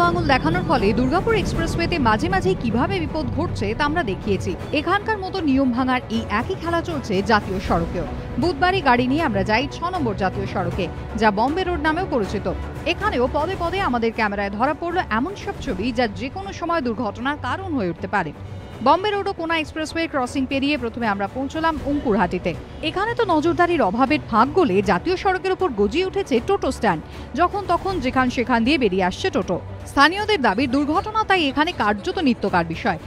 আঙুল দেখানোর ফলে দুর্গাপুর এক্সপ্রেসওয়েতে মাঝে মাঝে কিভাবে বিপদ ঘটছে তা আমরা দেখিয়েছি। এখানকার মতো নিয়ম ভাঙার এই একই খেলা চলছে জাতীয় সড়কেও। বুধবারই গাড়ি নিয়ে আমরা যাই ৬ নম্বর জাতীয় সড়কে, যা বম্বে রোড নামেও পরিচিত। এখানেও পদে পদে আমাদের ক্যামেরায় ধরা পড়লো এমন সব ছবি যা যে কোনো সময় দুর্ঘটনার কারণ হয়ে উঠতে পারে। বম্বে রোড ও কোনা এক্সপ্রেসওয়ে ক্রসিং পেরিয়ে প্রথমে আমরা পৌঁছলাম অঙ্কুরহাটিতে। এখানে তো নজরদারির অভাবের ফাঁক গলে জাতীয় সড়কের উপর গজিয়ে উঠেছে টোটো স্ট্যান্ড। যখন তখন যেখান সেখান দিয়ে বেরিয়ে আসছে টোটো। স্থানীয়দের দাবি দুর্ঘটনা তাই এখানে কার্যত নিত্যকার বিষয়।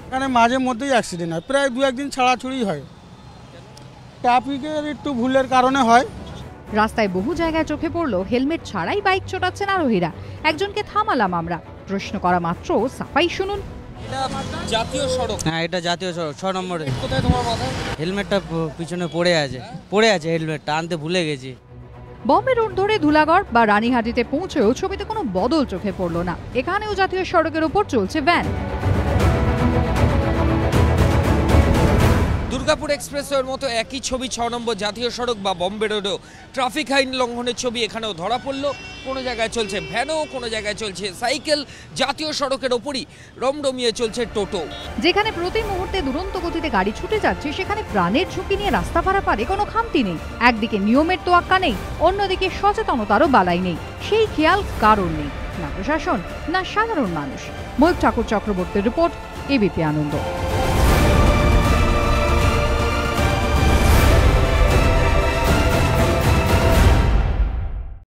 এখানে মাঝে মধ্যেই অ্যাক্সিডেন্ট হয়, প্রায় ২-১ দিন ছাড়াছুড়ি হয়। ট্রাফিকের একটু ভুলের কারণে হয়। রাস্তায় বহু জায়গায় চোখে পড়লো হেলমেট ছাড়াই বাইক চোটাচ্ছেন আরোহীরা। একজনকে থামালাম আমরা, প্রশ্ন করা মাত্র সাফাই শুনুন। জাতীয় সড়ক। হ্যাঁ, এটা জাতীয় সড়ক ৬ নম্বরে। কোথায় তোমার মাথায়? হেলমেটটা পিছনে পড়ে আছে হেলমেটটা আনতে ভুলে গেছি। বম্বে রোড ধরে ধুলাগড় বা রানীহাটিতে পৌঁছেও ছবিতে কোনো বদল চোখে পড়লো না। এখানেও জাতীয় সড়কের উপর চলছে ভ্যান। দুর্গাপুর এক্সপ্রেসওয়ের মতো একই ছবি ৬ নম্বর জাতীয় সড়ক বা বম্বে রোডেও ট্রাফিক আইন লঙ্ঘনের ছবি এখানেও ধরা পড়লো। কোনো জায়গায় চলছে ভ্যানও, কোনো জায়গায় চলছে সাইকেল। জাতীয় সড়কের ওপরই রমরমিয়ে চলছে টোটো। যেখানে প্রতি মুহূর্তে দুরন্ত গতিতে গাড়ি ছুটে যাচ্ছে, সেখানে প্রাণের ঝুঁকি নিয়ে রাস্তা পারাপারে কোনো খামতি নেই। একদিকে নিয়মের তোয়াক্কা নেই, অন্যদিকে সচেতনতারও বালাই নেই। সেই খেয়াল কারণ নেই, না প্রশাসন না সাধারণ মানুষ। ময়ূর ঠাকুর চক্রবর্তীর রিপোর্ট, এবিপি আনন্দ।